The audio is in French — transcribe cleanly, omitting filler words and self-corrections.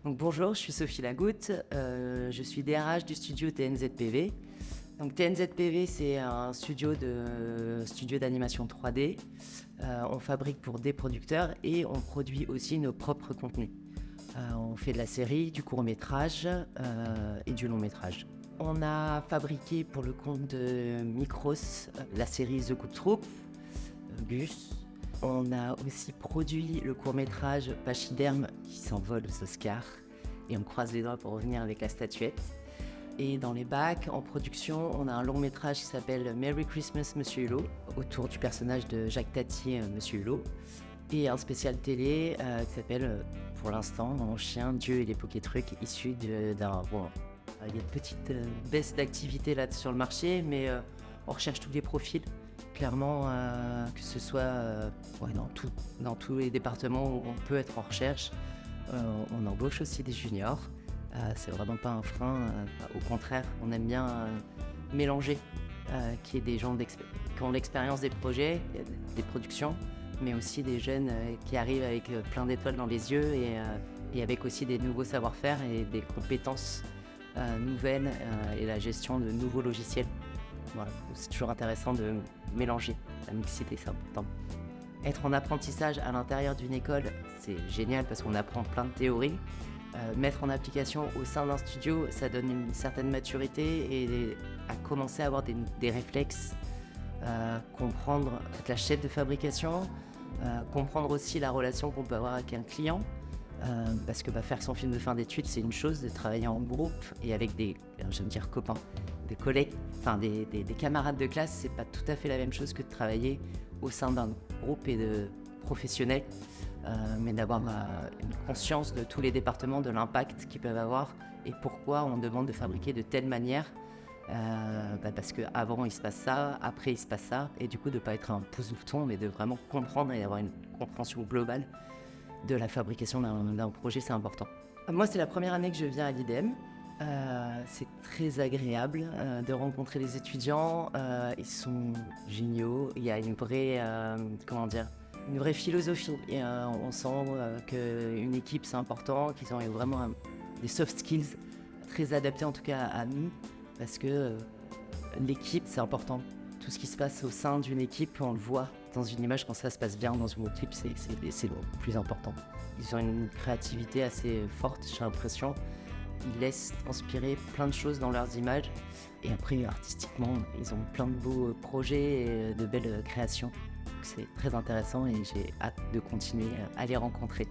Donc bonjour, je suis Sophie Lagoutte, je suis DRH du studio TNZPV. Donc TNZPV, c'est un studio d'animation 3D. On fabrique pour des producteurs et on produit aussi nos propres contenus. On fait de la série, du court-métrage et du long-métrage. On a fabriqué pour le compte de Micros la série The Good Troupe, Gus. On a aussi produit le court-métrage Pachyderme qui s'envole aux Oscars. Et on croise les doigts pour revenir avec la statuette. Et dans les bacs, en production, on a un long-métrage qui s'appelle Merry Christmas Monsieur Hulot, autour du personnage de Jacques Tati, Monsieur Hulot. Et un spécial télé qui s'appelle, pour l'instant, Mon chien, Dieu et les Pokétrucs, issu d'un... Bon, il y a une petite baisse d'activité là sur le marché, mais on recherche tous les profils. Clairement, que ce soit dans tous les départements où on peut être en recherche, on embauche aussi des juniors. C'est vraiment pas un frein. Au contraire, on aime bien mélanger, qu'il y ait des gens qui ont l'expérience des projets, des productions, mais aussi des jeunes qui arrivent avec plein d'étoiles dans les yeux et avec aussi des nouveaux savoir-faire et des compétences nouvelles et la gestion de nouveaux logiciels. Voilà, c'est toujours intéressant de mélanger, la mixité, c'est important. Être en apprentissage à l'intérieur d'une école, c'est génial parce qu'on apprend plein de théories. Mettre en application au sein d'un studio, ça donne une certaine maturité et à commencer à avoir des réflexes, comprendre la chaîne de fabrication, comprendre aussi la relation qu'on peut avoir avec un client. Parce que faire son film de fin d'études, c'est une chose, de travailler en groupe et avec des copains, des collègues, des camarades de classe, c'est pas tout à fait la même chose que de travailler au sein d'un groupe et de professionnels, mais d'avoir une conscience de tous les départements, de l'impact qu'ils peuvent avoir et pourquoi on demande de fabriquer de telle manière, parce qu'avant il se passe ça, après il se passe ça, et du coup de ne pas être un pouce-bouton, mais de vraiment comprendre et avoir une compréhension globale de la fabrication d'un projet, c'est important. Moi, c'est la première année que je viens à l'IDEM. C'est très agréable de rencontrer les étudiants. Ils sont géniaux. Il y a une vraie, une vraie philosophie. Et, on sent qu'une équipe, c'est important, qu'ils ont vraiment des soft skills très adaptés, en tout cas à nous, parce que l'équipe, c'est important. Tout ce qui se passe au sein d'une équipe, on le voit dans une image. Quand ça se passe bien dans une équipe, c'est le plus important. Ils ont une créativité assez forte, j'ai l'impression. Ils laissent transpirer plein de choses dans leurs images. Et après, artistiquement, ils ont plein de beaux projets et de belles créations. Donc c'est très intéressant et j'ai hâte de continuer à les rencontrer.